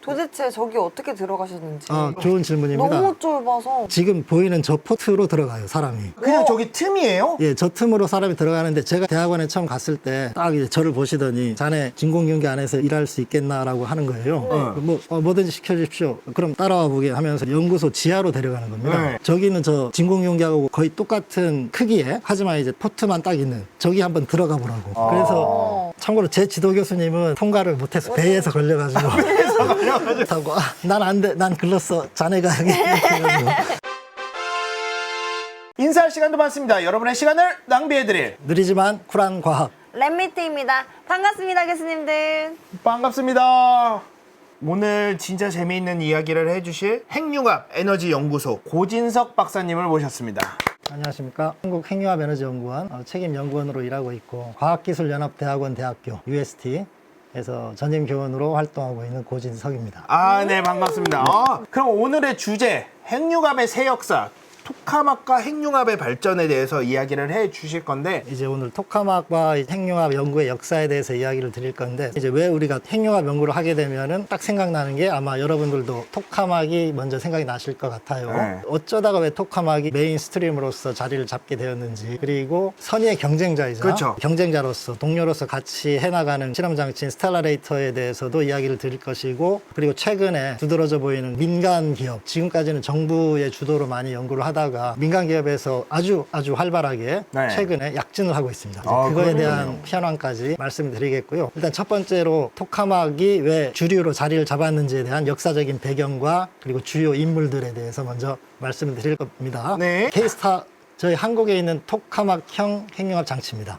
도대체 저기 어떻게 들어가셨는지. 좋은 질문입니다. 너무 좁아서. 지금 보이는 저 포트로 들어가요, 사람이. 그냥 저기 틈이에요? 예, 저 틈으로 사람이 들어가는데 제가 대학원에 처음 갔을 때 딱 이제 저를 보시더니 자네 진공경기 안에서 일할 수 있겠나라고 하는 거예요. 뭐든지 시켜주십시오. 그럼 따라와 보게 하면서 연구소 지하로 데려가는 겁니다. 네. 저기는 저 진공경기하고 거의 똑같은 크기에 하지만 이제 포트만 딱 있는 저기 한번 들어가 보라고. 그래서 참고로 제 지도 교수님은 통과를 못해서 배에서 걸려가지고 타고 난 안 돼, 난 글렀어. 자네가 하게. 인사할 시간도 많습니다. 여러분의 시간을 낭비해드릴 느리지만 쿨한 과학. 랩미트입니다. 반갑습니다, 교수님들. 반갑습니다. 오늘 진짜 재미있는 이야기를 해주실 핵융합 에너지 연구소 고진석 박사님을 모셨습니다. 안녕하십니까. 한국핵융합에너지연구원 책임 연구원으로 일하고 있고 과학기술연합대학원 대학교 UST에서 전임교원으로 활동하고 있는 고진석입니다. 네, 반갑습니다. 그럼 오늘의 주제 핵융합의 새 역사, 토카막과 핵융합의 발전에 대해서 이야기를 해 주실 건데, 이제 오늘 토카막과 핵융합 연구의 역사에 대해서 이야기를 드릴 건데, 이제 왜 우리가 핵융합 연구를 하게 되면은 딱 생각나는 게 아마 여러분들도 토카막이 먼저 생각이 나실 것 같아요. 네. 어쩌다가 왜 토카막이 메인스트림으로서 자리를 잡게 되었는지, 그리고 선의의 경쟁자이자 그렇죠. 경쟁자로서 동료로서 같이 해나가는 실험장치인 스텔라레이터에 대해서도 이야기를 드릴 것이고, 그리고 최근에 두드러져 보이는 민간 기업, 지금까지는 정부의 주도로 많이 연구를 하다가 민간 기업에서 아주 활발하게 네. 최근에 약진을 하고 있습니다. 그거에 그러네요. 대한 현황까지 말씀을 드리겠고요. 일단 첫 번째로 토카막이 왜 주류로 자리를 잡았는지에 대한 역사적인 배경과 그리고 주요 인물들에 대해서 먼저 말씀을 드릴 겁니다. 네. 케이스타 저희 한국에 있는 토카막형 핵융합 장치입니다.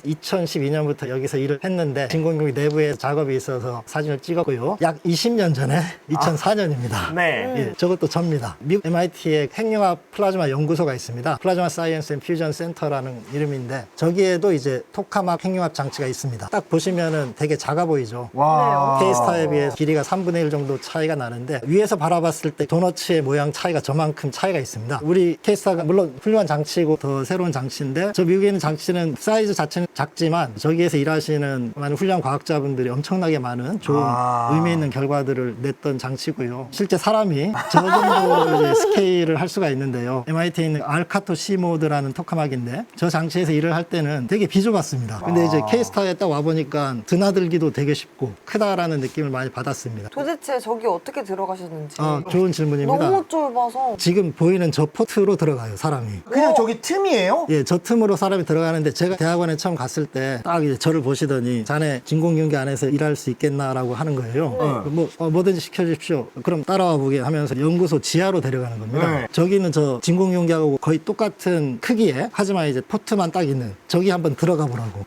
2012년부터 여기서 일을 했는데 진공경기 내부에 작업이 있어서 사진을 찍었고요. 약 20년 전에 2004년입니다. 네. 예, 저것도 접니다. 미국 MIT에 핵융합 플라즈마 연구소가 있습니다. 플라즈마 사이언스 앤 퓨전 센터라는 이름인데 저기에도 이제 토카막 핵융합 장치가 있습니다. 딱 보시면은 되게 작아 보이죠. 와. 케이스타에 비해서 길이가 3분의 1 정도 차이가 나는데 위에서 바라봤을 때 도너츠의 모양 차이가 저만큼 차이가 있습니다. 우리 케이스타가 물론 훌륭한 장치고 더 새로운 장치인데 저 미국에 있는 장치는 사이즈 자체는 작지만 저기에서 일하시는 많은 훌륭한 과학자분들이 엄청나게 많은 좋은 의미 있는 결과들을 냈던 장치고요. 실제 사람이 저 정도 이제 스케일을 할 수가 있는데요. MIT에 있는 알카토 C 모드라는 토카막인데 저 장치에서 일을 할 때는 되게 비좁았습니다. 근데 이제 케이스타에 딱 와보니까 드나들기도 되게 쉽고 크다라는 느낌을 많이 받았습니다. 도대체 저기 어떻게 들어가셨는지. 좋은 질문입니다. 너무 좁아서. 지금 보이는 저 포트로 들어가요, 사람이. 그냥 저기 틈이에요? 예, 저 틈으로 사람이 들어가는데 제가 대학원에 처음 갔을 때 딱 이제 저를 보시더니 자네 진공경기 안에서 일할 수 있겠나라고 하는 거예요. 뭐든지 시켜주십시오. 그럼 따라와 보게 하면서 연구소 지하로 데려가는 겁니다. 네. 저기는 저 진공경기하고 거의 똑같은 크기에 하지만 이제 포트만 딱 있는 저기 한번 들어가 보라고.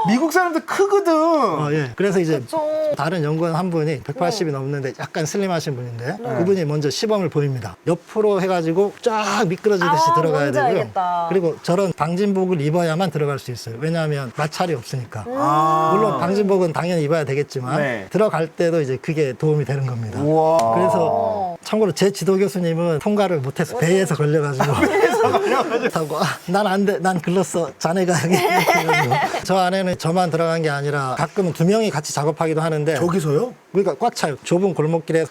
미국 사람들 크거든. 예. 그래서 이제 그쵸. 다른 연구원 한 분이 180이 넘는데 약간 슬림하신 분인데 그분이 먼저 시범을 보입니다. 옆으로 해가지고 쫙 미끄러지듯이 들어가야 뭔지 되고요. 알겠다. 그리고 저런 방진복을 입어야만 들어갈 수 있어요. 왜냐하면 마찰이 없으니까. 물론 방진복은 당연히 입어야 되겠지만 네. 들어갈 때도 이제 그게 도움이 되는 겁니다. 우와. 그래서 참고로 제 지도 교수님은 통과를 못해서 배에서 걸려가지고 타고 난 안 돼, 난 글렀어. 자네가 하게. 해가지고. 저 안에는 저만 들어간 게 아니라 가끔은 2명이 같이 작업하기도 하는데 저기서요? 그러니까 꽉 차요. 좁은 골목길에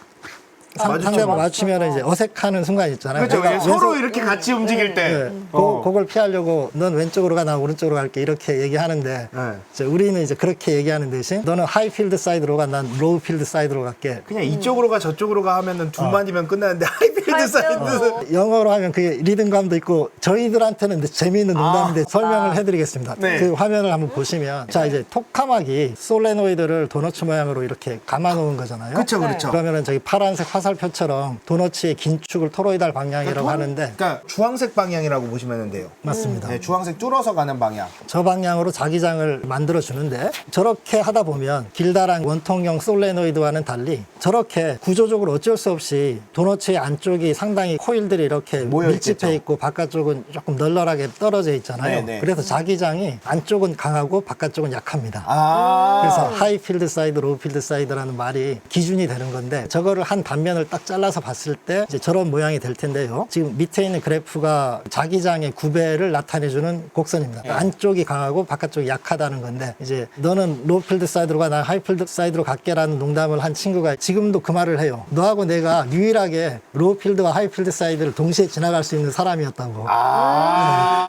상대방 맞추면 이제 어색하는 순간 있잖아요. 그렇죠. 내가 서로 이렇게 같이 움직일 때. 네. 그걸 피하려고 넌 왼쪽으로 가, 나 오른쪽으로 갈게 이렇게 얘기하는데 이제 우리는 이제 그렇게 얘기하는 대신 너는 하이 필드 사이드로 가, 난 로우 필드 사이드로 갈게. 그냥 이쪽으로 가 저쪽으로 가 하면은 둘만이면 끝나는데 하이필드 사이드. 영어로 하면 그게 리듬감도 있고 저희들한테는 재미있는 농담인데 설명을 해드리겠습니다. 네. 그 화면을 한번 보시면 자 이제 토카막이 솔레노이드를 도너츠 모양으로 이렇게 감아놓은 거잖아요. 그렇죠, 그렇죠. 그러면은 저기 파란색 화살표처럼 도너츠의 긴축을 토로이달 방향이라고 하는데 그러니까 주황색 방향이라고 보시면 돼요. 맞습니다. 네, 주황색 뚫어서 가는 방향. 저 방향으로 자기장을 만들어 주는데 저렇게 하다 보면 길다란 원통형 솔레노이드와는 달리 저렇게 구조적으로 어쩔 수 없이 도너츠의 안쪽이 상당히 코일들이 이렇게 모여 밀집해 있겠죠. 있고 바깥쪽은 조금 널널하게 떨어져 있잖아요. 네네. 그래서 자기장이 안쪽은 강하고 바깥쪽은 약합니다. 아. 그래서 하이 필드 사이드, 로우 필드 사이드라는 말이 기준이 되는 건데 저거를 한 단면 양면을 딱 잘라서 봤을 때 이제 저런 모양이 될 텐데요. 지금 밑에 있는 그래프가 자기장의 구배를 나타내주는 곡선입니다. 안쪽이 강하고 바깥쪽이 약하다는 건데 이제 너는 로우필드 사이드로 가, 난 하이필드 사이드로 갈게라는 농담을 한 친구가 지금도 그 말을 해요. 너하고 내가 유일하게 로우필드와 하이필드 사이드를 동시에 지나갈 수 있는 사람이었다고.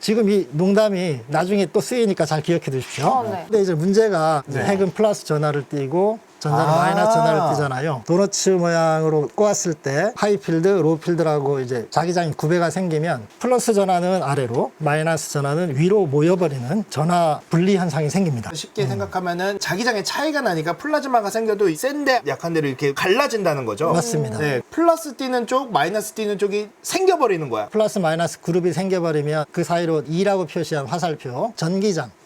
지금 이 농담이 나중에 또 쓰이니까 잘 기억해 두십시오. 네. 근데 이제 문제가 네. 핵은 플러스 전화를 띄고 전자는 마이너스 전화를 띄잖아요. 도너츠 모양으로 꼬았을 때 하이필드, 로우필드라고 이제 자기장이 구배가 생기면 플러스 전화는 아래로, 마이너스 전화는 위로 모여버리는 전화 분리 현상이 생깁니다. 쉽게 생각하면은 자기장에 차이가 나니까 플라즈마가 생겨도 센데 약한 데를 이렇게 갈라진다는 거죠. 맞습니다. 네, 플러스 뛰는 쪽, 마이너스 뛰는 쪽이 생겨버리는 거야. 플러스 마이너스 그룹이 생겨버리면 그 사이로 E라고 표시한 화살표,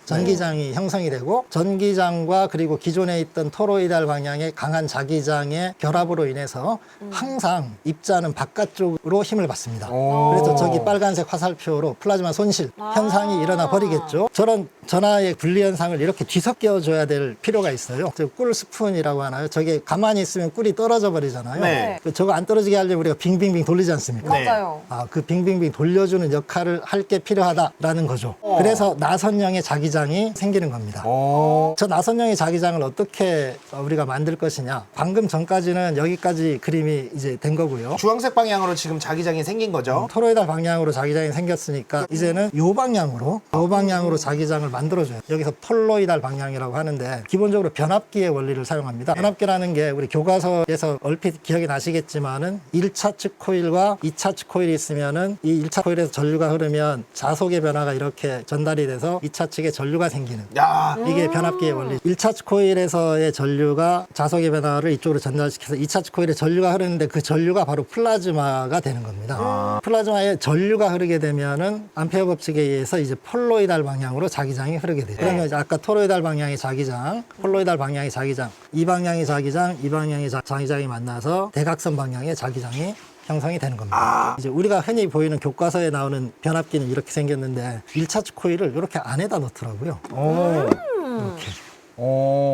전기장이 형성이 되고 전기장과 그리고 기존에 있던 토로이달 방향의 강한 자기장의 결합으로 인해서 항상 입자는 바깥쪽으로 힘을 받습니다. 그래서 저기 빨간색 화살표로 플라즈마 손실 현상이 일어나 버리겠죠. 저런 전하의 분리 현상을 이렇게 뒤섞여 줘야 될 필요가 있어요. 꿀 스푼이라고 하나요? 저게 가만히 있으면 꿀이 떨어져 버리잖아요. 네. 저거 안 떨어지게 하려면 우리가 빙빙빙 돌리지 않습니까? 네. 맞아요. 그 빙빙빙 돌려주는 역할을 할 게 필요하다라는 거죠. 그래서 나선형의 자기장이 생기는 겁니다. 저 나선형의 자기장을 어떻게 우리가 만들 것이냐. 방금 전까지는 여기까지 그림이 이제 된 거고요. 주황색 방향으로 지금 자기장이 생긴 거죠. 토로이달 방향으로 자기장이 생겼으니까 이제는 요 방향으로 자기장을 만들어줘요. 여기서 폴로이달 방향이라고 하는데 기본적으로 변압기의 원리를 사용합니다. 변압기라는 게 우리 교과서에서 얼핏 기억이 나시겠지만은 1차측 코일과 2차측 코일이 있으면은 이 1차 코일에서 전류가 흐르면 자속의 변화가 이렇게 전달이 돼서 2차 측에 전류가 생기는 야, 이게 변압기의 원리. 1차측 코일에서의 전류가 자속의 변화를 이쪽으로 전달시켜서 2차측 코일에 전류가 흐르는데 그 전류가 바로 플라즈마가 되는 겁니다. 플라즈마에 전류가 흐르게 되면은 암페어 법칙에 의해서 이제 폴로이달 방향으로 자기장이 흐르게 돼요. 그러면 이제 아까 토로이달 방향의 자기장, 폴로이달 방향의 자기장, 이 방향의 자기장, 이 방향의 자기장이 만나서 대각선 방향의 자기장이 형성이 되는 겁니다. 이제 우리가 흔히 보이는 교과서에 나오는 변압기는 이렇게 생겼는데 1차측 코일을 이렇게 안에다 넣더라고요. 이렇게.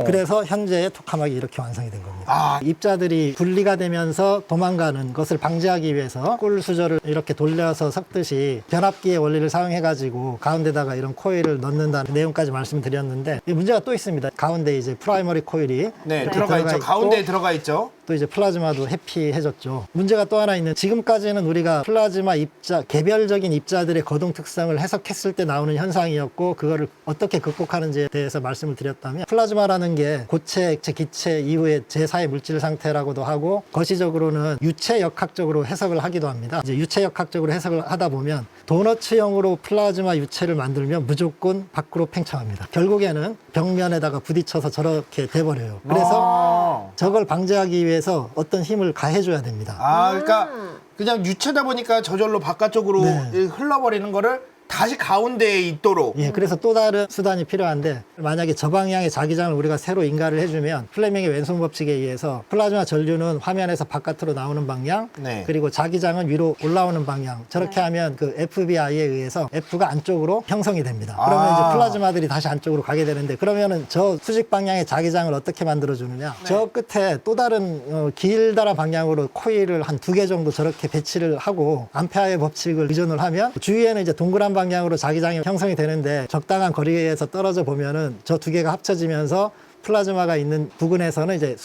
그래서 현재의 토카막이 이렇게 완성이 된 겁니다. 입자들이 분리가 되면서 도망가는 것을 방지하기 위해서 꿀 수저를 이렇게 돌려서 섞듯이 변압기의 원리를 사용해가지고 가운데다가 이런 코일을 넣는다는 내용까지 말씀드렸는데 문제가 또 있습니다. 가운데 이제 프라이머리 코일이 네, 이렇게 들어가 있죠. 있고 가운데에 들어가 있죠. 또 이제 플라즈마도 해피해졌죠. 문제가 또 하나 있는 지금까지는 우리가 플라즈마 입자, 개별적인 입자들의 거동 특성을 해석했을 때 나오는 현상이었고 그거를 어떻게 극복하는지에 대해서 말씀을 드렸다면 플라즈마라는 게 고체, 액체, 기체 이후의 제4의 물질 상태라고도 하고 거시적으로는 유체역학적으로 해석을 하기도 합니다. 이제 유체역학적으로 해석을 하다 보면 도너츠형으로 플라즈마 유체를 만들면 무조건 밖으로 팽창합니다. 결국에는 벽면에다가 부딪혀서 저렇게 돼버려요. 그래서 저걸 방지하기 위해서 어떤 힘을 가해줘야 됩니다. 그러니까 그냥 유체다 보니까 저절로 바깥쪽으로 네. 흘러버리는 거를 다시 가운데에 있도록. 예, 그래서 또 다른 수단이 필요한데 만약에 저 방향의 자기장을 우리가 새로 인가를 해주면 플레밍의 왼손 법칙에 의해서 플라즈마 전류는 화면에서 바깥으로 나오는 방향 네. 그리고 자기장은 위로 올라오는 방향 저렇게 하면 그 FBI에 의해서 F가 안쪽으로 형성이 됩니다. 그러면 이제 플라즈마들이 다시 안쪽으로 가게 되는데 그러면은 저 수직 방향의 자기장을 어떻게 만들어주느냐 저 끝에 또 다른 길다란 방향으로 코일을 한 2개 정도 저렇게 배치를 하고 암페어의 법칙을 의존을 하면 주위에는 이제 동그란 방향으로 자기장이 형성이 되는데 적당한 거리에서 떨어져 보면은 저 2개가 합쳐지면서 플라즈마가 있는 부근에서는 이제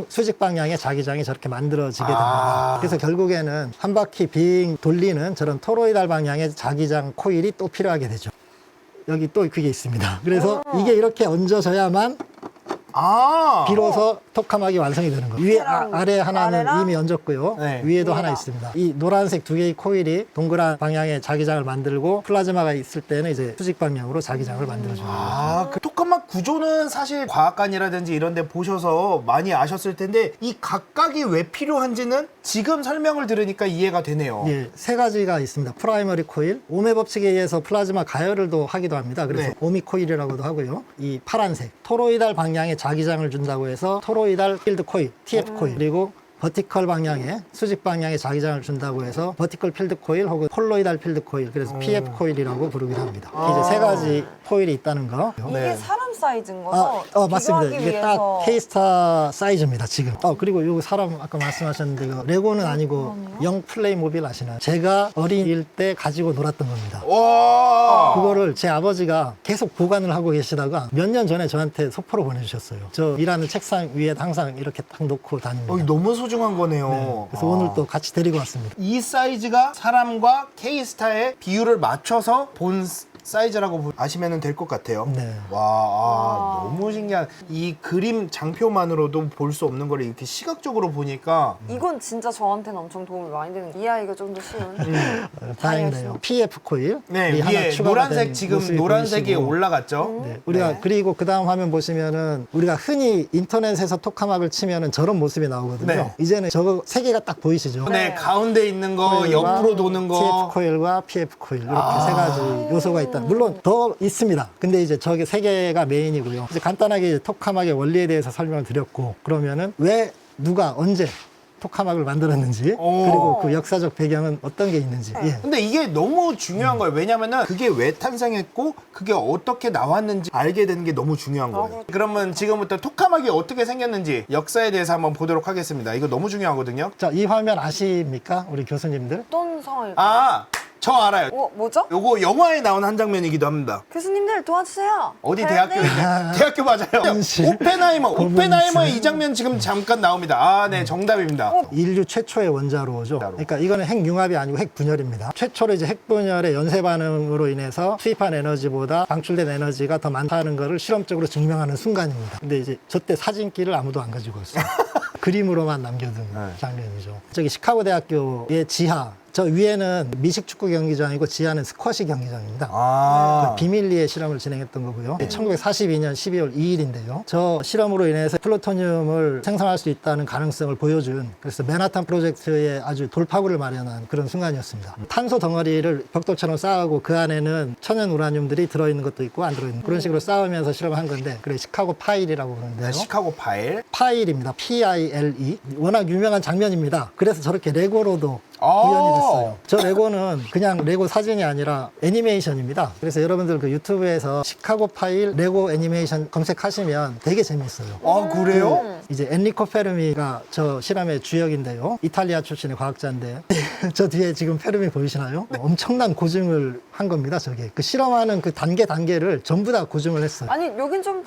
수직 방향의 자기장이 저렇게 만들어지게 됩니다. 그래서 결국에는 한 바퀴 빙 돌리는 저런 토로이달 방향의 자기장 코일이 또 필요하게 되죠. 여기 또 그게 있습니다. 그래서 이게 이렇게 얹어져야만 비로소 토카막이 완성이 되는 거예요. 위에 아래 하나는 아래랑? 이미 얹었고요. 네. 위에도 하나 위에다. 있습니다. 이 노란색 2개의 코일이 동그란 방향의 자기장을 만들고 플라즈마가 있을 때는 이제 수직 방향으로 자기장을 만들어줍니다. 그 토카막 구조는 사실 과학관이라든지 이런 데 보셔서 많이 아셨을 텐데 이 각각이 왜 필요한지는 지금 설명을 들으니까 이해가 되네요. 예, 3가지가 있습니다. 프라이머리 코일, 오메 법칙에 의해서 플라즈마 가열을 또 하기도 합니다. 그래서 네. 오미 코일이라고도 하고요. 이 파란색, 토로이달 방향의 자기장을 준다고 해서 토로이달 필드 코일, TF 코일, 그리고 버티컬 방향의 수직 방향의 자기장을 준다고 해서 버티컬 필드 코일 혹은 폴로이달 필드 코일, 그래서 PF 코일이라고 부르기도 합니다. 이제 3가지 코일이 있다는 거. 이게 네. 사람 사이즈인 거죠? 맞습니다. 비교하기 이게 위해서. 딱 K스타 사이즈입니다, 지금. 그리고 요 사람 아까 말씀하셨는데, 이거 레고는 아니고 영 플레이모빌 아시나요? 제가 어린이일 때 가지고 놀았던 겁니다. 와. 그거를 제 아버지가 계속 보관을 하고 계시다가 몇 년 전에 저한테 소포로 보내주셨어요. 저 일하는 책상 위에 항상 이렇게 딱 놓고 다닙니다. 너무 소중한 거네요. 네, 그래서 오늘 또 같이 데리고 왔습니다. 이 사이즈가 사람과 K스타의 비율을 맞춰서 본 사이즈라고 아시면 될 것 같아요. 네. 와, 너무 신기한. 이 그림 장표만으로도 볼 수 없는 걸 이렇게 시각적으로 보니까 이건 진짜 저한테는 엄청 도움이 많이 되는 이해하기가 좀 더 쉬운. 다행이네요. PF 코일. 네, 이 하나 위에 추가가 노란색 된 지금 모습이 노란색이 보이시고. 올라갔죠. 네, 우리가 그리고 그 다음 화면 보시면은 우리가 흔히 인터넷에서 토카막을 치면은 저런 모습이 나오거든요. 네. 이제는 저거 세 개가 딱 보이시죠? 네, 가운데 있는 거, 코일과 옆으로 도는 거. TF 코일과 PF 코일 이렇게 세 가지 요소가 있다. 물론 더 있습니다. 근데 이제 저게 세 개가 메인이고요. 이제 간단하게 이제 토카막의 원리에 대해서 설명을 드렸고, 그러면은 왜 누가 언제 토카막을 만들었는지, 오. 그리고 그 역사적 배경은 어떤 게 있는지. 예. 근데 이게 너무 중요한 거예요. 왜냐면은 그게 왜 탄생했고 그게 어떻게 나왔는지 알게 되는 게 너무 중요한 거예요. 그러면 지금부터 토카막이 어떻게 생겼는지 역사에 대해서 한번 보도록 하겠습니다. 이거 너무 중요하거든요. 자, 이 화면 아십니까? 우리 교수님들? 어떤 상황일까요? 아, 저 알아요. 뭐죠? 요거 영화에 나온 한 장면이기도 합니다. 교수님들 도와주세요. 어디 가야 대학교 돼. 대학교 맞아요. 현실. 오펜하이머의 이 장면 지금 잠깐 나옵니다. 아, 네, 정답입니다. 인류 최초의 원자로죠. 그러니까 이거는 핵융합이 아니고 핵분열입니다. 최초로 이제 핵분열의 연쇄 반응으로 인해서 투입한 에너지보다 방출된 에너지가 더 많다는 것을 실험적으로 증명하는 순간입니다. 근데 이제 저때 사진기를 아무도 안 가지고 왔어요. 그림으로만 남겨둔 장면이죠. 저기 시카고 대학교의 지하, 저 위에는 미식 축구 경기장이고 지하는 스쿼시 경기장입니다. 아, 비밀리에 실험을 진행했던 거고요. 1942년 12월 2일인데요. 저 실험으로 인해서 플루토늄을 생성할 수 있다는 가능성을 보여준, 그래서 맨하탄 프로젝트의 아주 돌파구를 마련한 그런 순간이었습니다. 탄소 덩어리를 벽돌처럼 쌓고 그 안에는 천연 우라늄들이 들어있는 것도 있고 안 들어있는, 그런 식으로 쌓으면서 실험한 건데, 그래 시카고 파일이라고 부르는데요. 네, 시카고 파일. 파일입니다. PILE. 워낙 유명한 장면입니다. 그래서 저렇게 레고로도 구현이 됐어요. 저 레고는 그냥 레고 사진이 아니라 애니메이션입니다. 그래서 여러분들 그 유튜브에서 시카고 파일 레고 애니메이션 검색하시면 되게 재밌어요. 아, 그래요? 이제 엔리코 페르미가 저 실험의 주역인데요. 이탈리아 출신의 과학자인데 저 뒤에 지금 페르미 보이시나요? 엄청난 고증을 한 겁니다. 저게 그 실험하는 그 단계를 전부 다 고증을 했어요. 아니 여긴 좀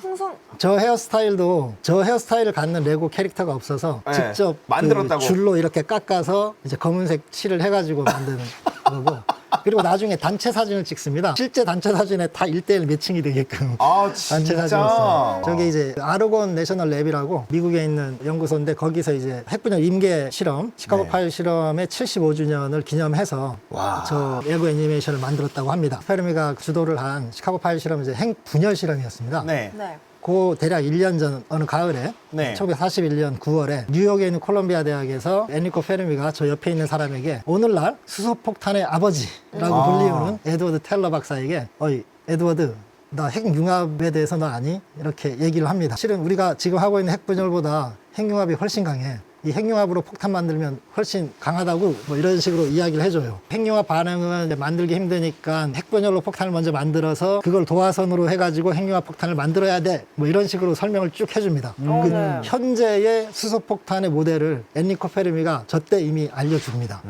저 헤어스타일도 저 헤어스타일을 갖는 레고 캐릭터가 없어서 네, 직접 만들었다고. 그 줄로 이렇게 깎아서 이제 검은색 칠을 해가지고 만드는 거고, 그리고 나중에 단체 사진을 찍습니다. 실제 단체 사진에 다 1:1 매칭이 되게끔 아, 단체 진짜? 사진이었어요. 저게 이제 아르곤 내셔널 랩이라고 미국에 있는 연구소인데, 거기서 이제 핵분열 임계 실험, 시카고 네. 파일 실험의 75주년을 기념해서 와. 저 레고 애니메이션을 만들었다고 합니다. 페르미가 주도를 한 시카고 파일 실험은 이제 핵분열 실험이었습니다. 네. 네. 그 대략 1년 전 어느 가을에 네. 1941년 9월에 뉴욕에 있는 콜롬비아 대학에서 엔리코 페르미가 저 옆에 있는 사람에게 오늘날 수소폭탄의 아버지라고 불리우는 에드워드 텔러 박사에게, 어이 에드워드, 나 핵융합에 대해서 너 아니? 이렇게 얘기를 합니다. 실은 우리가 지금 하고 있는 핵분열보다 핵융합이 훨씬 강해. 이 핵융합으로 폭탄 만들면 훨씬 강하다고 뭐 이런 식으로 이야기를 해줘요. 핵융합 반응은 이제 만들기 힘드니까 핵분열로 폭탄을 먼저 만들어서 그걸 도화선으로 해가지고 핵융합 폭탄을 만들어야 돼. 뭐 이런 식으로 설명을 쭉 해줍니다. 그 네. 현재의 수소폭탄의 모델을 엔리코 페르미가 저때 이미 알려줍니다.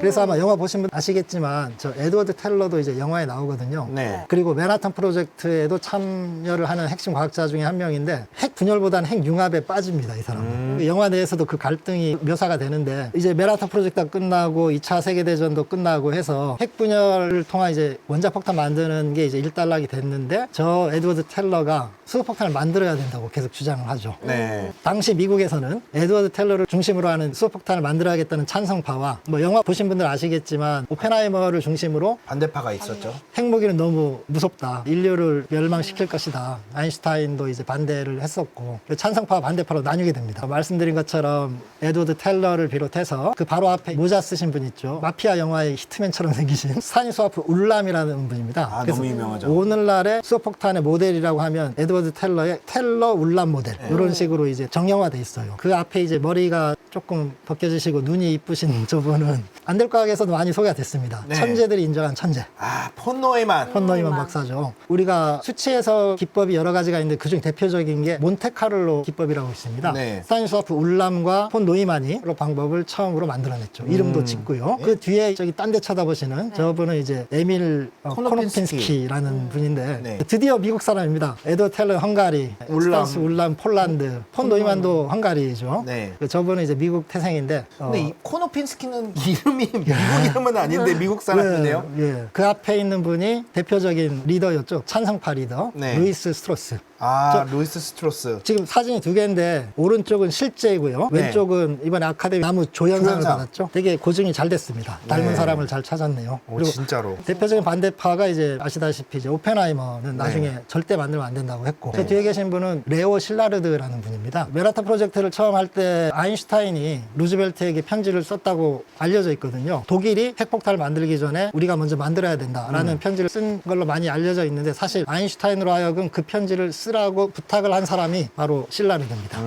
그래서 아마 영화 보신 분 아시겠지만 저 에드워드 텔러도 이제 영화에 나오거든요. 네. 그리고 맨하탄 프로젝트에도 참여를 하는 핵심 과학자 중에 한 명인데, 핵분열보다는 핵융합에 빠집니다, 이 사람은. 영화 내에서도 그 갈등이 묘사가 되는데, 이제 맨하탄 프로젝트가 끝나고 2차 세계대전도 끝나고 해서 핵분열을 통한 이제 원자폭탄 만드는 게 이제 일단락이 됐는데, 저 에드워드 텔러가 수소폭탄을 만들어야 된다고 계속 주장을 하죠. 네. 당시 미국에서는 에드워드 텔러를 중심으로 하는 수소폭탄을 만들어야겠다는 찬성파와, 뭐 영화 보신 분들은 아시겠지만 오펜하이머를 중심으로 반대파가 있었죠. 핵무기는 너무 무섭다, 인류를 멸망시킬 것이다, 아인슈타인도 이제 반대를 했었고 찬성파와 반대파로 나뉘게 됩니다. 있습니다. 말씀드린 것처럼 에드워드 텔러를 비롯해서 그 바로 앞에 모자 쓰신 분 있죠. 마피아 영화의 히트맨처럼 생기신 스타니스와프 울람이라는 분입니다. 아, 그래서 너무 유명하죠. 오늘날의 수소폭탄의 모델이라고 하면 에드워드 텔러의 텔러 울람 모델 이런 식으로 이제 정형화돼 있어요. 그 앞에 이제 머리가 조금 벗겨지시고 눈이 이쁘신 저분은 안될과학에서도 많이 소개가 됐습니다. 네. 천재들이 인정한 천재. 아, 폰노에만. 폰노이만 박사죠. 우리가 수치에서 기법이 여러 가지가 있는데 그중 대표적인 게 몬테카를로 기법이라고 있습니다. 네. 스타니스와프 울람과 폰 노이만이 그 방법을 처음으로 만들어냈죠. 이름도 짓고요. 그 뒤에 저기 딴 데 쳐다보시는 저분은 이제 에밀 코노핀스키라는 분인데 네. 드디어 미국 사람입니다. 에드워드 텔러 헝가리, 울람. 스타니스 울람 폴란드, 폰 노이만도 헝가리죠. 네. 저분은 이제 미국 태생인데 근데 이 코노핀스키는 이름이 미국 이름은 아닌데 미국 사람이네요. 예. 그 앞에 있는 분이 대표적인 리더였죠. 찬성파 리더 네. 루이스 스트로스. 아, 루이스 스트로스. 지금 사진이 두 개인데 오른쪽은 실제이고요. 네. 왼쪽은 이번에 아카데미 나무 조연상을 조연상. 받았죠. 되게 고증이 잘 됐습니다. 닮은 네. 사람을 잘 찾았네요. 오, 진짜로. 대표적인 반대파가 이제 아시다시피 이제 오펜하이머는 나중에 절대 만들면 안 된다고 했고 저 뒤에 계신 분은 레오 실라르드라는 분입니다. 메라타 프로젝트를 처음 할 때 아인슈타인이 루즈벨트에게 편지를 썼다고 알려져 있거든요. 독일이 핵폭탄을 만들기 전에 우리가 먼저 만들어야 된다라는 편지를 쓴 걸로 많이 알려져 있는데 사실 아인슈타인으로 하여금 그 편지를 쓰라고 부탁을 한 사람이 바로 실라르드입니다.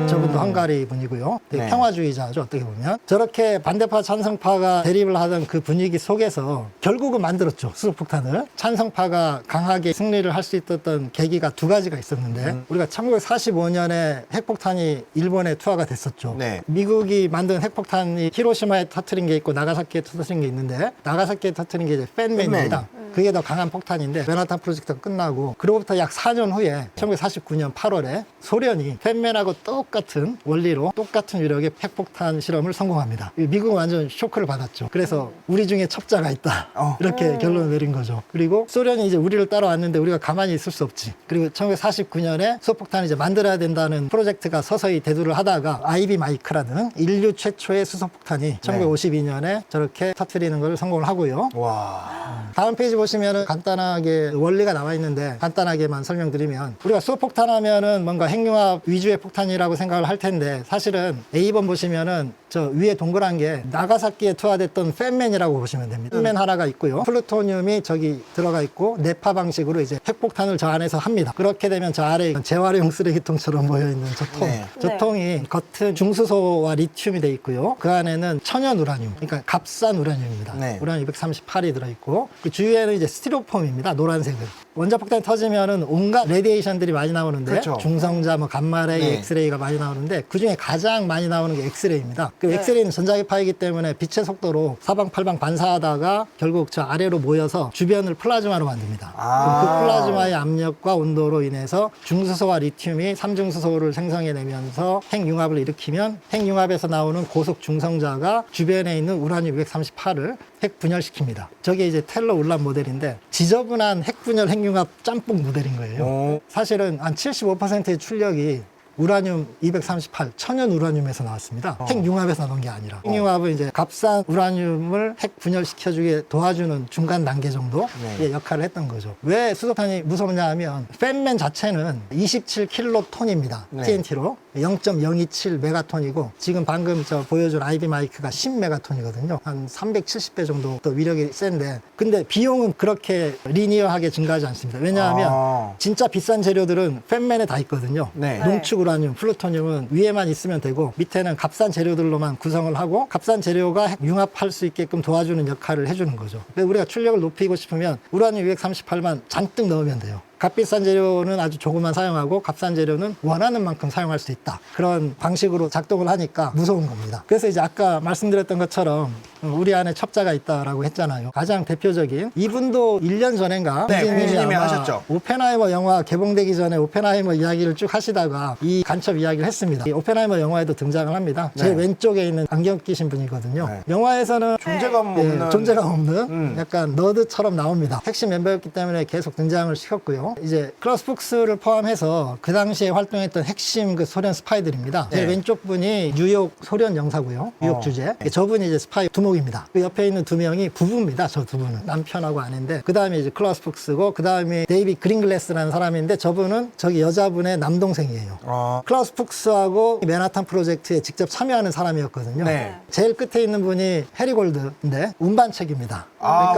저분도 헝가리 분이고요. 되게 네. 평화주의자죠, 어떻게 보면. 저렇게 반대파 찬성파가 대립을 하던 그 분위기 속에서 결국은 만들었죠, 수소폭탄을. 찬성파가 강하게 승리를 할 수 있었던 계기가 두 가지가 있었는데 우리가 1945년에 핵폭탄이 일본에 투하가 됐었죠. 네. 미국이 만든 핵폭탄이 히로시마에 터트린 게 있고 나가사키에 터트린 게 있는데 나가사키에 터트린 게 이제 팬맨입니다. 그게 더 강한 폭탄인데 맨하탄 프로젝트가 끝나고 그로부터 약 4년 후에 1949년 8월에 소련이 팬맨하고 똑같은 원리로 똑같은 위력의 핵폭탄 실험을 성공합니다. 미국은 완전 쇼크를 받았죠. 그래서 우리 중에 첩자가 있다. 이렇게 결론을 내린 거죠. 그리고 소련이 이제 우리를 따라왔는데 우리가 가만히 있을 수 없지. 그리고 1949년에 수소폭탄을 이제 만들어야 된다는 프로젝트가 서서히 대두를 하다가 아이비 마이크라는 인류 최초의 수소폭탄이 1952년에 저렇게 터트리는 걸 성공을 하고요. 와. 다음 페이지 보시면은 간단하게 원리가 나와 있는데 간단하게만 설명드리면 우리가 수소폭탄 하면은 뭔가 핵융합 위주의 폭탄이라고 생각을 할 텐데 사실은 A번 보시면은 저 위에 동그란 게 나가사키에 투하됐던 팬맨이라고 보시면 됩니다. 팬맨 하나가 있고요. 플루토늄이 저기 들어가 있고 내파 방식으로 이제 핵폭탄을 저 안에서 합니다. 그렇게 되면 저 아래에 재활용 쓰레기통처럼 모여있는 저 통. 네. 저 통이 겉은 중수소와 리튬이 돼 있고요. 그 안에는 천연 우라늄, 그러니까 값싼 우라늄입니다. 네. 우라늄 238이 들어있고 그 주위에는 이제 스티로폼입니다. 노란색은. 원자폭탄이 터지면은 온갖 레디에이션들이 많이 나오는데 그렇죠. 중성자, 뭐 감마레이, 네. 엑스레이가 많이 나오는데 그 중에 가장 많이 나오는 게 엑스레이입니다. 그 엑스레이는 전자기파이기 때문에 빛의 속도로 사방팔방 반사하다가 결국 저 아래로 모여서 주변을 플라즈마로 만듭니다. 그럼 그 플라즈마의 압력과 온도로 인해서 중수소와 리튬이 삼중수소를 생성해내면서 핵융합을 일으키면 핵융합에서 나오는 고속 중성자가 주변에 있는 우라늄 238을 핵분열시킵니다. 저게 이제 텔러 울람 모델인데 지저분한 핵분열 핵융합 짬뽕 모델인 거예요. 사실은 한 75%의 출력이 우라늄 238 천연 우라늄에서 나왔습니다. 핵융합에서 나온 게 아니라 핵융합은 이제 값싼 우라늄을 핵 분열시켜주게 도와주는 중간 단계 정도의 역할을 했던 거죠. 왜 수소탄이 무섭냐 하면 팬맨 자체는 27킬로톤입니다. 네. TNT로 0.027 메가톤이고 지금 방금 저 보여준 아이비 마이크가 10 메가톤이거든요. 한 370배 정도 더 위력이 센데 근데 비용은 그렇게 리니어하게 증가하지 않습니다. 왜냐하면 진짜 비싼 재료들은 팬맨에 다 있거든요. 네. 농축 우라늄, 플루토늄은 위에만 있으면 되고 밑에는 값싼 재료들로만 구성을 하고 값싼 재료가 핵 융합할 수 있게끔 도와주는 역할을 해주는 거죠. 근데 우리가 출력을 높이고 싶으면 우라늄 238만 잔뜩 넣으면 돼요. 값비싼 재료는 아주 조금만 사용하고 값싼 재료는 원하는 만큼 사용할 수 있다. 그런 방식으로 작동을 하니까 무서운 겁니다. 그래서 이제 아까 말씀드렸던 것처럼 우리 안에 첩자가 있다라고 했잖아요. 가장 대표적인 이분도 1년 전인가 네, PD님이 PD님이 아마 하셨죠. 오펜하이머 영화 개봉되기 전에 오펜하이머 이야기를 쭉 하시다가 이 간첩 이야기를 했습니다. 이 오펜하이머 영화에도 등장을 합니다. 제 왼쪽에 있는 안경 끼신 분이거든요. 네. 영화에서는 존재감 없는 존재감 없는 약간 너드처럼 나옵니다. 핵심 멤버였기 때문에 계속 등장을 시켰고요. 있는데요. 이제 클라우스 푹스를 포함해서 그 당시에 활동했던 핵심 그 소련 스파이들입니다. 제 네. 왼쪽 분이 뉴욕 소련 영사고요. 뉴욕 주재. 저분이 이제 스파이 두목입니다. 그 옆에 있는 두 명이 부부입니다. 저 두 분은 남편하고 아내인데 그 다음에 이제 클라우스 푹스고 그 다음에 데이비 그린글래스라는 사람인데 저분은 저기 여자분의 남동생이에요. 클라우스 푹스하고 맨하탄 프로젝트에 직접 참여하는 사람이었거든요. 네. 제일 끝에 있는 분이 해리 골드인데 운반책입니다.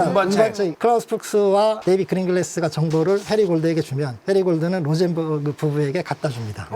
운반책. 클라우스 푹스와 데이비 그린글래스가 정보를 해리 골드에게 주면 해리 골드는 로젠버그 부부에게 갖다 줍니다.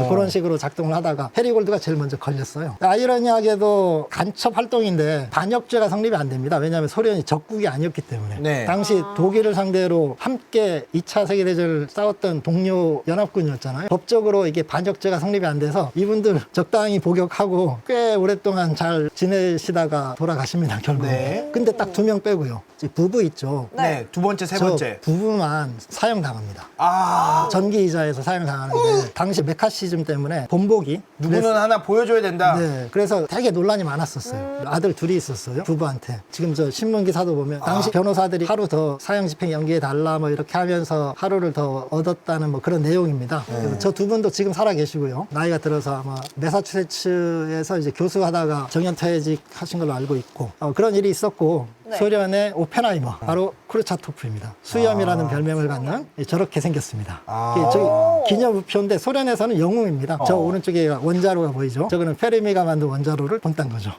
그런 식으로 작동을 하다가 해리 골드가 제일 먼저 걸렸어요. 아이러니하게도 간첩 활동인데 반역죄가 성립이 안 됩니다. 왜냐하면 소련이 적국이 아니었기 때문에. 네. 당시 독일을 상대로 함께 2차 세계대전을 싸웠던 동료 연합군이었잖아요. 법적으로 이게 반역죄가 성립이 안 돼서 이분들 적당히 복역하고 꽤 오랫동안 잘 지내시다가 돌아가십니다, 결국. 네. 근데 딱 2명 빼고요. 부부 있죠. 네. 두 번째, 세 번째. 저 부부만 사형당합니다. 아. 전기이자에서 사형당하는데 당시 메카시즘 때문에 본보기 누구는 하나 보여줘야 된다. 네, 그래서 되게 논란이 많았었어요. 아들 둘이 있었어요, 부부한테. 지금 저 신문 기사도 보면 당시 변호사들이 하루 더 사형 집행 연기해 달라 뭐 이렇게 하면서 하루를 더 얻었다는 뭐 그런 내용입니다. 그래서 저 두 분도 지금 살아 계시고요. 나이가 들어서 아마 매사추세츠에서 이제 교수하다가 정년퇴직 하신 걸로 알고 있고 그런 일이 있었고 네. 소련의 오펜하이머 바로 크루차토프입니다. 수염이라는 별명을 갖는 저렇게 생겼습니다. 저기 기념우표인데 소련에서는 영웅입니다. 저 오른쪽에 원자로가 보이죠? 저거는 페르미가 만든 원자로를 본딴 거죠.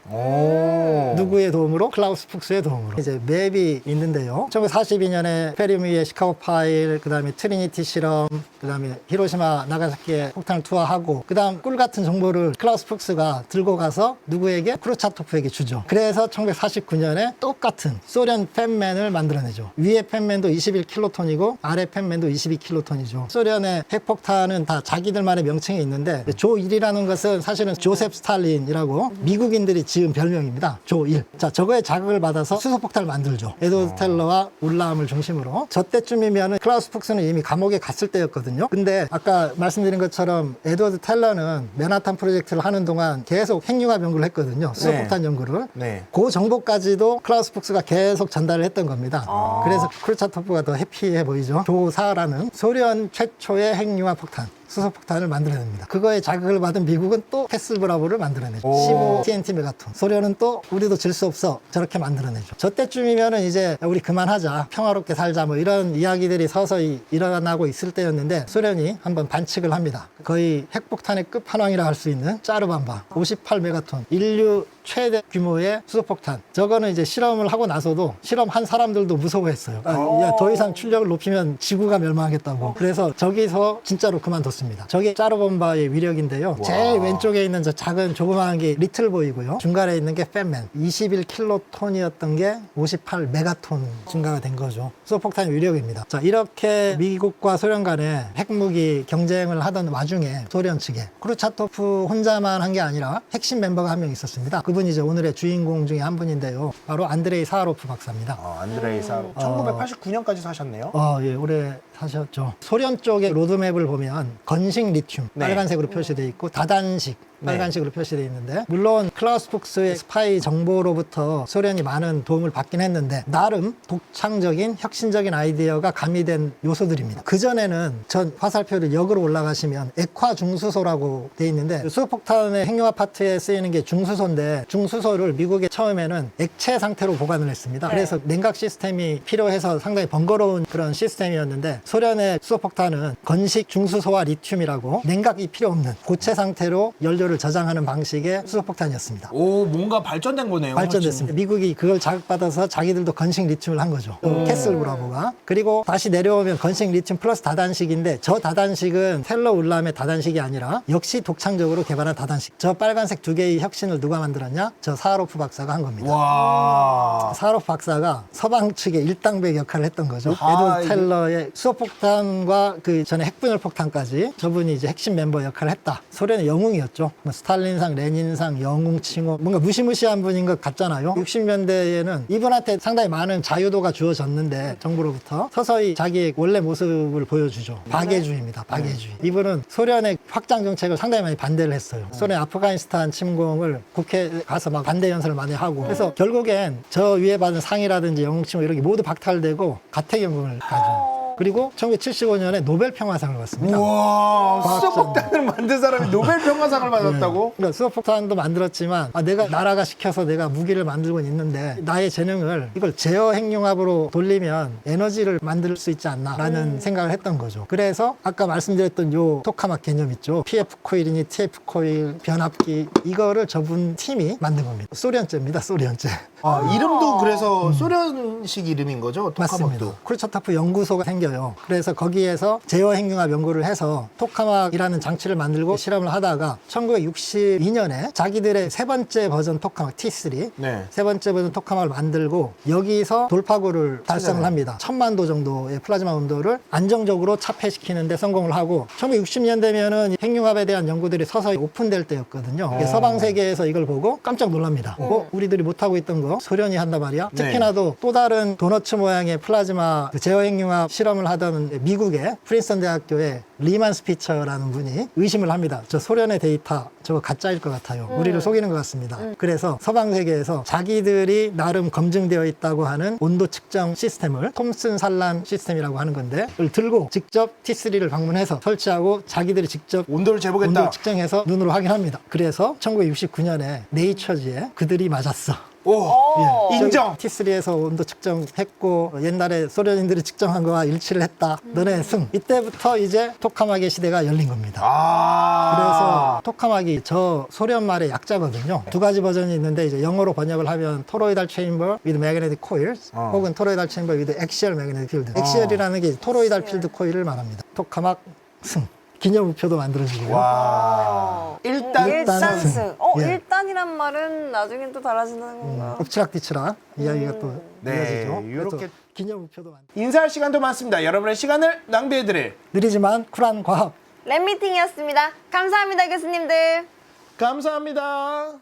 누구의 도움으로? 클라우스 푹스의 도움으로. 이제 맵이 있는데요. 1942년에 페르미의 시카고 파일, 그 다음에 트리니티 실험, 그 다음에 히로시마 나가사키에 폭탄을 투하하고 그 다음 꿀 같은 정보를 클라우스 푹스가 들고 가서 누구에게? 크루차토프에게 주죠. 그래서 1949년에 똑같은 소련 팬맨을 만들어내죠. 위에 팬맨도 21킬로톤이고 아래 팬맨도 22킬로톤이죠. 소련의 핵폭탄은 다 자기들만의 명칭이 있는데 조1이라는 것은 사실은 조셉 스탈린이라고 미국인들이 지은 별명입니다. 조1. 자, 저거에 자극을 받아서 수소폭탄을 만들죠. 에드워드 텔러와 울라함을 중심으로. 저 때쯤이면 클라우스 푹스는 이미 감옥에 갔을 때였거든요. 근데 아까 말씀드린 것처럼 에드워드 텔러는 맨하탄 프로젝트를 하는 동안 계속 핵융합 연구를 했거든요. 수소폭탄 연구를. 네. 그 정보까지도 클라우스 푹스가 계속 전달을 했던 겁니다. 그래서 크루차토프가 더 해피해 보이죠. 조4라는 소련 최초의 핵융합 폭탄. 수소폭탄을 만들어냅니다. 그거에 자극을 받은 미국은 또 패슬 브라보를 만들어내죠. 15 TNT 메가톤. 소련은 또 우리도 질 수 없어. 저렇게 만들어내죠. 저 때쯤이면은 이제 우리 그만하자. 평화롭게 살자. 뭐 이런 이야기들이 서서히 일어나고 있을 때였는데 소련이 한번 반칙을 합니다. 거의 핵폭탄의 끝판왕이라 할 수 있는 짜르밤바. 58 메가톤. 인류 최대 규모의 수소폭탄. 저거는 이제 실험을 하고 나서도 실험한 사람들도 무서워했어요. 야, 더 이상 출력을 높이면 지구가 멸망하겠다고. 그래서 저기서 진짜로 그만뒀습니다. 저게 짜르밤바의 위력인데요. 제일 왼쪽에 있는 저 작은 조그마한 게 리틀보이고요. 중간에 있는 게 팬맨. 21킬로톤이었던 게 58 메가톤 증가가 된 거죠. 수소폭탄의 위력입니다. 자, 이렇게 미국과 소련 간에 핵무기 경쟁을 하던 와중에 소련 측에 크루차토프 혼자만 한 게 아니라 핵심 멤버가 한 명 있었습니다. 그분이 이제 오늘의 주인공 중에 한 분인데요. 바로 안드레이 사하로프 박사입니다. 안드레이 사하로프. 1989년까지 사셨네요. 예, 오래 사셨죠. 소련 쪽의 로드맵을 보면 건식 리튬 네. 빨간색으로 표시되어 있고 다단식 빨간색으로 표시되어 있는데 물론 클라우스 푹스의 스파이 정보로부터 소련이 많은 도움을 받긴 했는데 나름 독창적인 혁신적인 아이디어가 가미된 요소들입니다. 그전에는 전 화살표를 역으로 올라가시면 액화 중수소라고 돼 있는데 수소폭탄의 핵융합 파트에 쓰이는 게 중수소인데 중수소를 미국에 처음에는 액체 상태로 보관을 했습니다. 그래서 냉각 시스템이 필요해서 상당히 번거로운 그런 시스템이었는데 소련의 수소폭탄은 건식 중수소와 리튬이라고 냉각이 필요 없는 고체 상태로 연료를 저장하는 방식의 수소폭탄이었습니다. 오, 뭔가 발전된 거네요. 발전됐습니다. 미국이 그걸 자극받아서 자기들도 건식 리튬을 한 거죠. 캐슬 브라보가. 그리고 다시 내려오면 건식 리튬 플러스 다단식인데 저 다단식은 텔러 울람의 다단식이 아니라 역시 독창적으로 개발한 다단식. 저 빨간색 두 개의 혁신을 누가 만들었냐? 저 사하로프 박사가 한 겁니다. 와. 사하로프 박사가 서방 측의 일당백 역할을 했던 거죠. 아, 에드워드 텔러의 수소폭탄과 그 전에 핵분열 폭탄까지 저분이 이제 핵심 멤버 역할을 했다. 소련의 영웅이었죠. 뭐 스탈린상, 레닌상, 영웅 칭호 뭔가 무시무시한 분인 것 같잖아요. 60년대에는 이분한테 상당히 많은 자유도가 주어졌는데 정부로부터 서서히 자기의 원래 모습을 보여주죠. 박애주의입니다. 박애주의. 이분은 소련의 확장 정책을 상당히 많이 반대를 했어요. 소련 아프가니스탄 침공을 국회에 가서 막 반대 연설을 많이 하고 그래서 결국엔 저 위에 받은 상이라든지 영웅 칭호 이런 게 모두 박탈되고 가택연금을 가죠. 그리고 1975년에 노벨 평화상을 받습니다. 우와, 과학자. 수소폭탄을 만든 사람이 노벨 평화상을 받았다고? 그러니까 수소폭탄도 만들었지만 내가 나라가 시켜서 내가 무기를 만들고 있는데 나의 재능을 이걸 제어 핵융합으로 돌리면 에너지를 만들 수 있지 않나라는 생각을 했던 거죠. 그래서 아까 말씀드렸던 요 토카막 개념 있죠. PF 코일이니 TF 코일, 변압기 이거를 저분 팀이 만든 겁니다. 소련제입니다. 소련제. 이름도 그래서 소련식 이름인 거죠? 맞습니다. 토카막도. 크루처토프 연구소가 생겨요. 그래서 거기에서 제어 핵융합 연구를 해서 토카막이라는 장치를 만들고 실험을 하다가 1962년에 자기들의 세 번째 버전 토카막 T3 네. 세 번째 버전 토카막을 만들고 여기서 돌파구를 달성을 합니다. 1000만 도 정도의 플라즈마 온도를 안정적으로 차폐시키는데 성공을 하고 1960년 되면은 핵융합에 대한 연구들이 서서히 오픈될 때였거든요. 서방 세계에서 이걸 보고 깜짝 놀랍니다. 우리들이 못하고 있던 거 소련이 한단 말이야. 네. 특히나도 또 다른 도너츠 모양의 플라즈마 제어 핵융합 실험을 하던 미국의 프린스턴 대학교의 리만 스피처라는 분이 의심을 합니다. 저 소련의 데이터 저거 가짜일 것 같아요. 우리를 속이는 것 같습니다. 그래서 서방 세계에서 자기들이 나름 검증되어 있다고 하는 온도 측정 시스템을 톰슨 산란 시스템이라고 하는 건데 그걸 들고 직접 T3를 방문해서 설치하고 자기들이 직접 온도를 재보겠다. 온도를 측정해서 눈으로 확인합니다. 그래서 1969년에 네이처지에 그들이 맞았어. 오, 인정. T3에서 온도 측정했고 옛날에 소련인들이 측정한 거와 일치를 했다. 너네 승. 이때부터 이제 토카막의 시대가 열린 겁니다. 그래서 토카막이 저 소련 말의 약자거든요. 두 가지 버전이 있는데 이제 영어로 번역을 하면 토로이달 체인버 with magnetic coils 혹은 토로이달 체인버 with axial magnetic field. 엑시얼이라는 게 토로이달 필드 코일을 말합니다. 토카막 승. 기념우표도 만들어지고요. 와. 일단승. 예. 일단이란 말은 나중엔 또 달라진다는 건가요? 엎치락뒤치락 이야기가 또 네, 이어지죠. 요렇게 그래서 기념우표도 만들. 인사할 시간도 많습니다. 여러분의 시간을 낭비해드릴 느리지만 쿨한 과학. 랩미팅이었습니다. 감사합니다, 교수님들. 감사합니다.